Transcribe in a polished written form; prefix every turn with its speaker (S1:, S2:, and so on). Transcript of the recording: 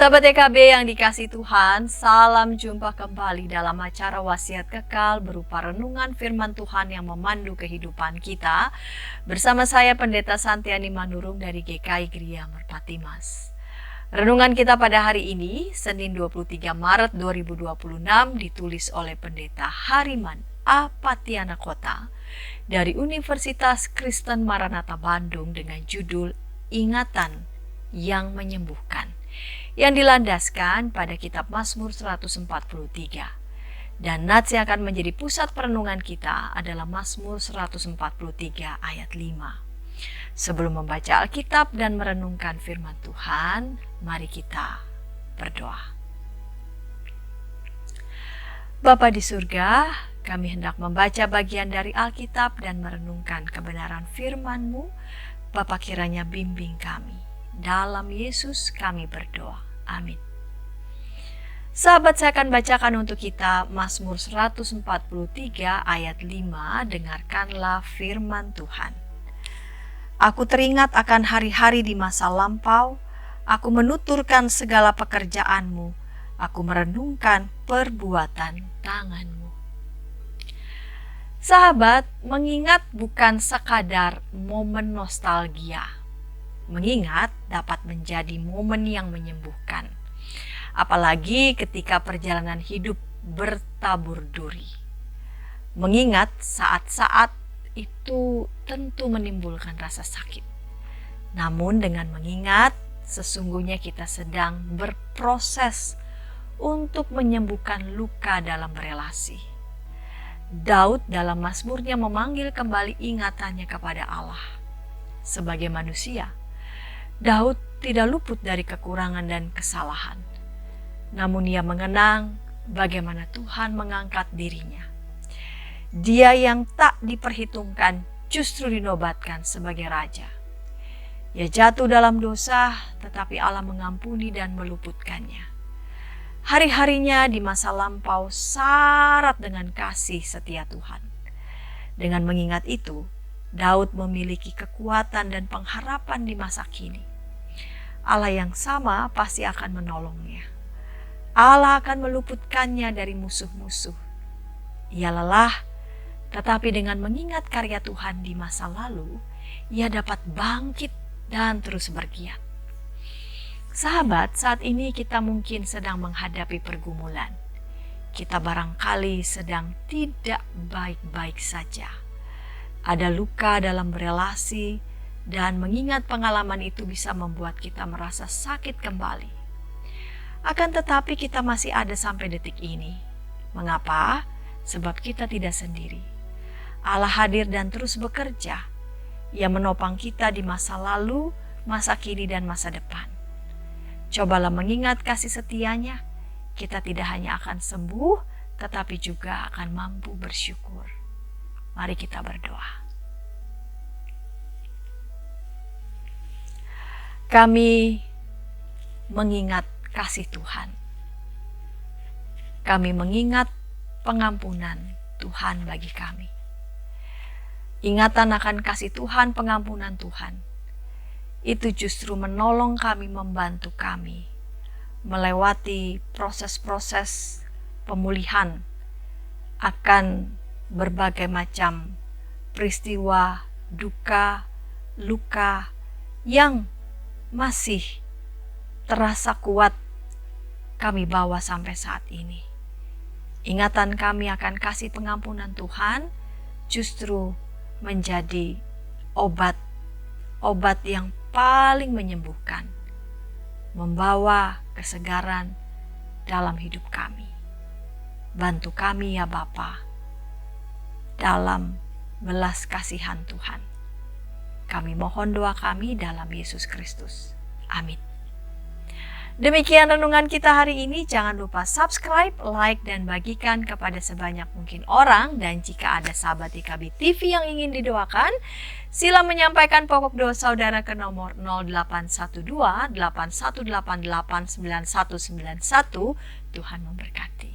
S1: Sahabat EKB yang dikasih Tuhan, salam jumpa kembali dalam acara Wasiat Kekal berupa renungan firman Tuhan yang memandu kehidupan kita. Bersama saya Pendeta Santiani Manurung dari GKI Gria Merpati Mas. Renungan kita pada hari ini, Senin 23 Maret 2026, ditulis oleh Pendeta Hariman A. Patiana Kota dari Universitas Kristen Maranatha Bandung dengan judul Ingatan yang Menyembuhkan, yang dilandaskan pada kitab Mazmur 143. Dan nats yang akan menjadi pusat perenungan kita adalah Mazmur 143 ayat 5. Sebelum membaca Alkitab dan merenungkan firman Tuhan, mari kita berdoa. Bapa di surga, kami hendak membaca bagian dari Alkitab dan merenungkan kebenaran firman-Mu. Bapa, kiranya bimbing kami. Dalam Yesus kami berdoa. Amin. Sahabat, saya akan bacakan untuk kita Mazmur 143 ayat 5. Dengarkanlah firman Tuhan. Aku teringat akan hari-hari di masa lampau. Aku menuturkan segala pekerjaan-Mu. Aku merenungkan perbuatan tangan-Mu. Sahabat, mengingat bukan sekadar momen nostalgia. Mengingat dapat menjadi momen yang menyembuhkan, apalagi ketika perjalanan hidup bertabur duri. Mengingat saat-saat itu tentu menimbulkan rasa sakit. Namun dengan mengingat, sesungguhnya kita sedang berproses untuk menyembuhkan luka dalam relasi. Daud dalam Mazmurnya memanggil kembali ingatannya kepada Allah. Sebagai manusia, Daud tidak luput dari kekurangan dan kesalahan. Namun ia mengenang bagaimana Tuhan mengangkat dirinya. Dia yang tak diperhitungkan justru dinobatkan sebagai raja. Ia jatuh dalam dosa, tetapi Allah mengampuni dan meluputkannya. Hari-harinya di masa lampau syarat dengan kasih setia Tuhan. Dengan mengingat itu, Daud memiliki kekuatan dan pengharapan di masa kini. Allah yang sama pasti akan menolongnya. Allah akan meluputkannya dari musuh-musuh. Ia lelah, tetapi dengan mengingat karya Tuhan di masa lalu, ia dapat bangkit dan terus bergiat. Sahabat, saat ini kita mungkin sedang menghadapi pergumulan. Kita barangkali sedang tidak baik-baik saja. Ada luka dalam berelasi, dan mengingat pengalaman itu bisa membuat kita merasa sakit kembali. Akan tetapi kita masih ada sampai detik ini. Mengapa? Sebab kita tidak sendiri. Allah hadir dan terus bekerja. Ia menopang kita di masa lalu, masa kini, dan masa depan. Cobalah mengingat kasih setianya. Kita tidak hanya akan sembuh, tetapi juga akan mampu bersyukur. Mari kita berdoa. Kami mengingat kasih Tuhan. Kami mengingat pengampunan Tuhan bagi kami. Ingatan akan kasih Tuhan, pengampunan Tuhan, itu justru menolong kami, membantu kami melewati proses-proses pemulihan akan berbagai macam peristiwa, duka, luka yang masih terasa kuat kami bawa sampai saat ini. Ingatan kami akan kasih pengampunan Tuhan justru menjadi obat yang paling menyembuhkan, membawa kesegaran dalam hidup kami. Bantu kami ya Bapa, dalam belas kasihan Tuhan. Kami mohon doa kami dalam Yesus Kristus. Amin. Demikian renungan kita hari ini. Jangan lupa subscribe, like, dan bagikan kepada sebanyak mungkin orang. Dan jika ada sahabat IKB TV yang ingin didoakan, sila menyampaikan pokok doa saudara ke nomor 0812 8188 9191. Tuhan memberkati.